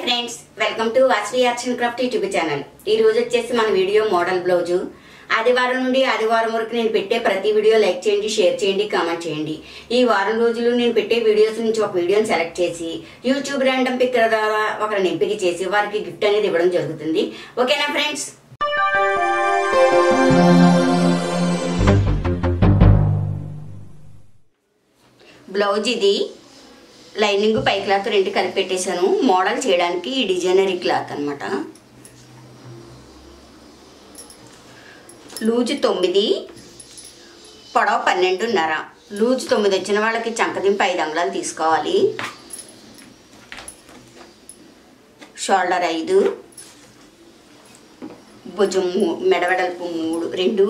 Friends, welcome to Vasavi-Arts&Crafts YouTube channel. ఈ రోజు వచ్చేసి మన వీడియో మోడల్ బ్లౌజ్. ఆదివారం నుండి ఆదివారం వరకు నేను పెట్టే ప్రతి వీడియో లైక్ చేయండి, షేర్ చేయండి, కామెంట్ చేయండి. ఈ వారం రోజులు నేను పెట్టే వీడియోస్ నుంచి ఒక వీడియోని సెలెక్ట్ చేసి యూట్యూబ్ ర్యాండమ్ పిక్కర్ ద్వారా ఒకరిని ఎంపిక చేసి వారికి గిఫ్ట్ అనేది ఇవ్వడం జరుగుతుంది. ఓకేనా ఫ్రెండ్స్? బ్లౌజ్ ఇది లైనింగ్ పై క్లాత్ రెండు కలిపి పెట్టేశాను. మోడల్ చేయడానికి ఈ డిజైనరీ క్లాత్ అనమాట. లూజ్ 9, పొడవ 12.5. లూజ్ 9 వచ్చిన వాళ్ళకి చంకదింపు 5 అంగుళాలు తీసుకోవాలి. షోల్డర్ 5, భుజం మెడవెడల్పు 2,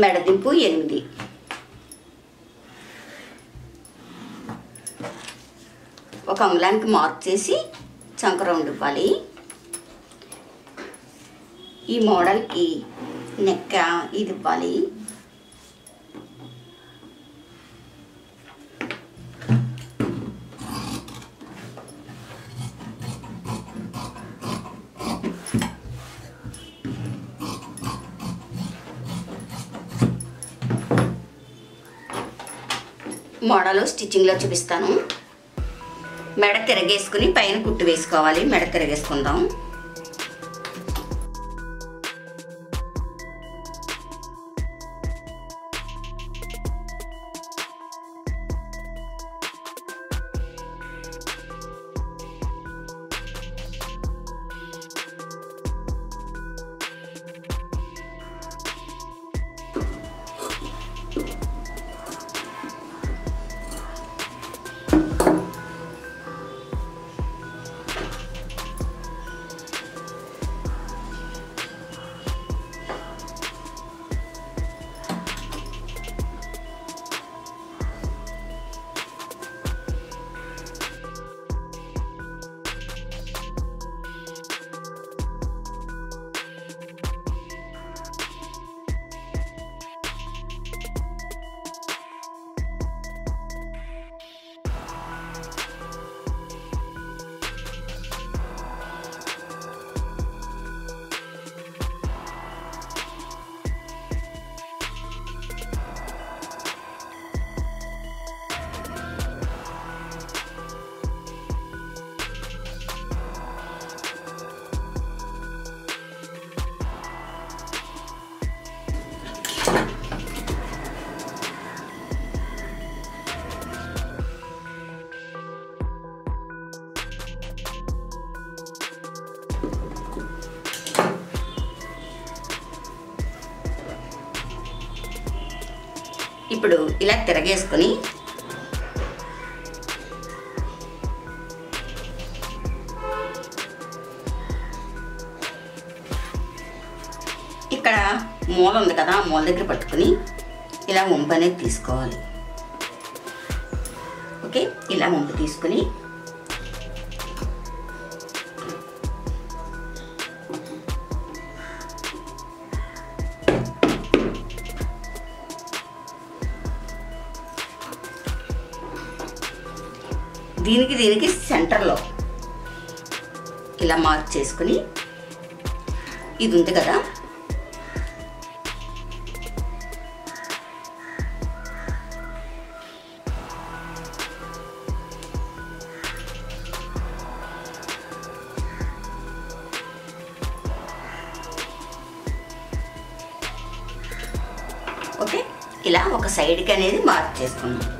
మెడదింపు 8. ఒక అంగుళానికి మార్క్ చేసి చంక రౌండ్ ఇవ్వాలి. ఈ మోడల్కి నెక్క ఇది ఇవ్వాలి. మోడల్ స్టిచ్చింగ్లో చూపిస్తాను. మెడ తిరగేసుకుని పైన కుట్టు వేసుకోవాలి. మెడ తిరగేసుకుందాం. ఇప్పుడు ఇలా తిరగేసుకొని ఇక్కడ మూల ఉంది కదా, మూల దగ్గర పట్టుకుని ఇలా వంపు అనేది తీసుకోవాలి. ఓకే, ఇలా వంపు తీసుకుని దీనికి సెంటర్లో ఇలా మార్క్ చేసుకుని ఇది ఉంది కదా, ఓకే, ఇలా ఒక సైడ్కి అనేది మార్క్ చేసుకున్నాం.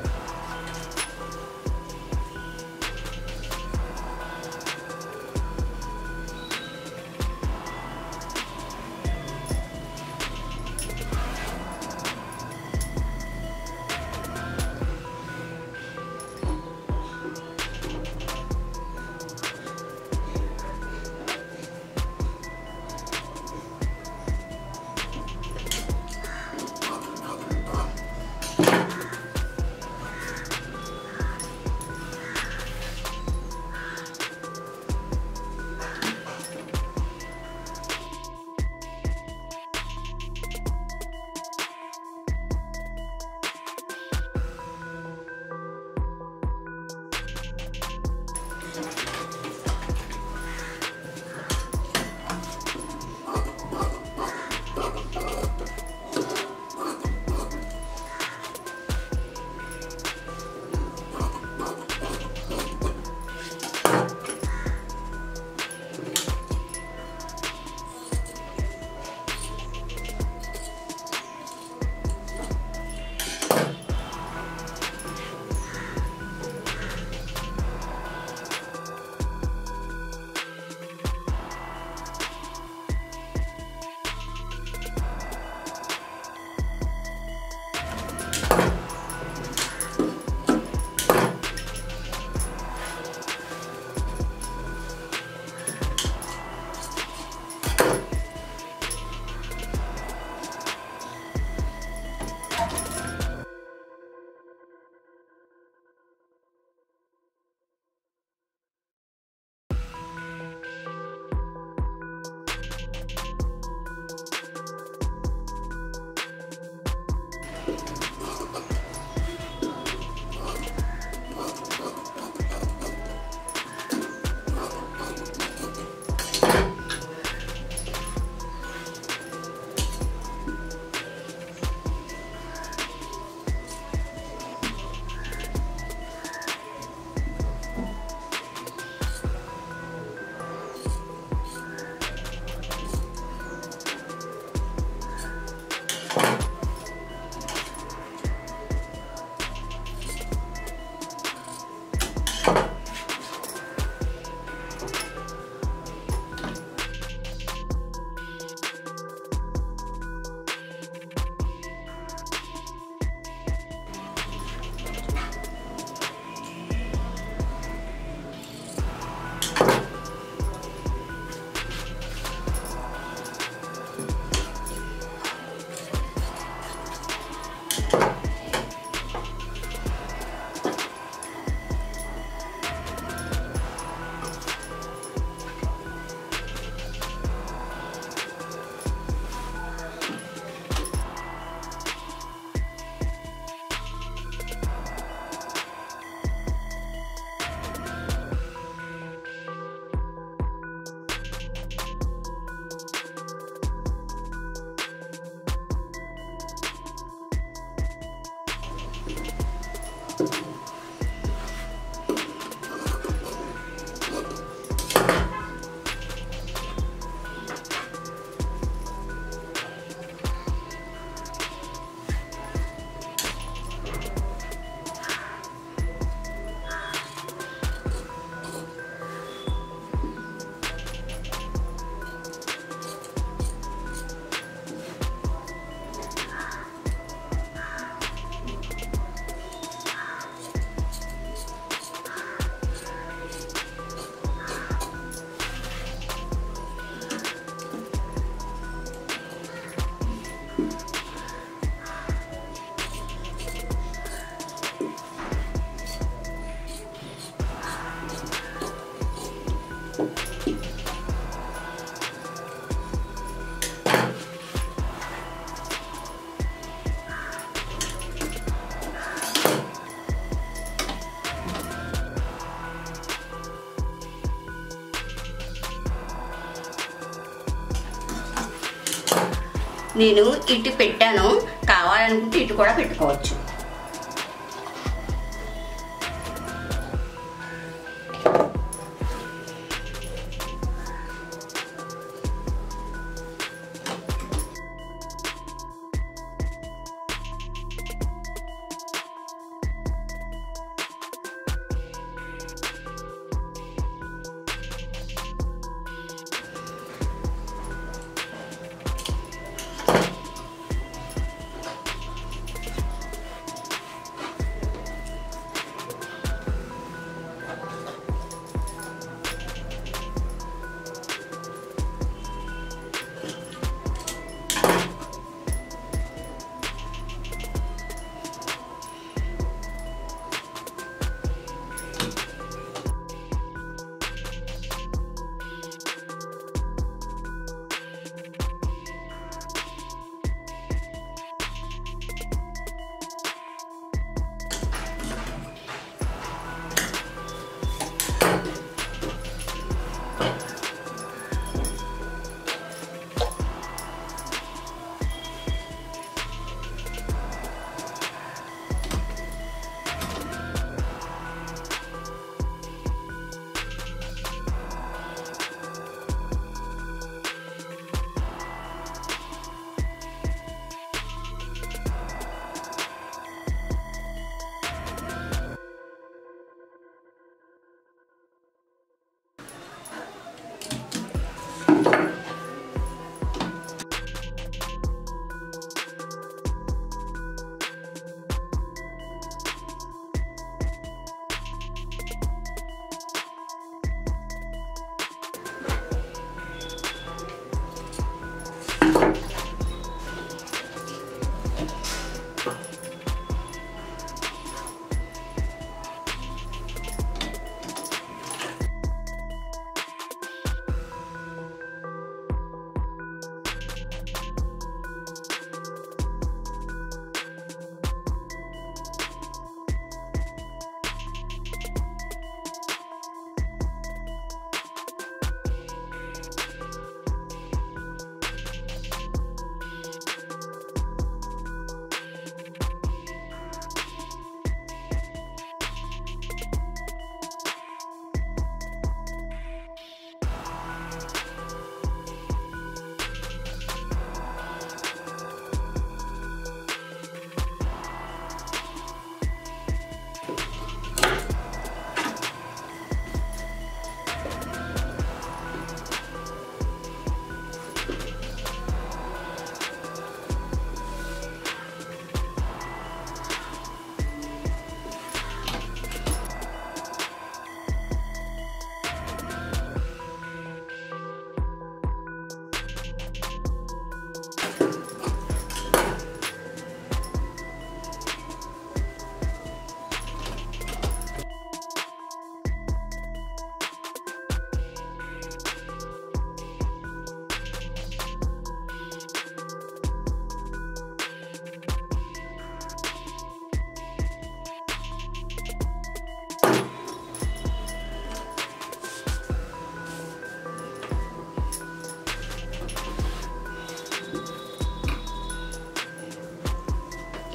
నేను ఇటు పెట్టాను, కావాలనుకుంటే ఇటు కూడా పెట్టుకోవచ్చు.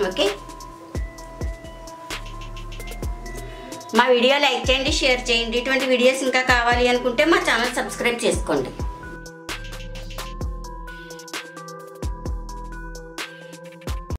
ఓకే, మా వీడియో లైక్ చేయండి, షేర్ చేయండి. ఇటువంటి వీడియోస్ ఇంకా కావాలి అనుకుంటే మా ఛానల్ సబ్స్క్రైబ్ చేసుకోండి.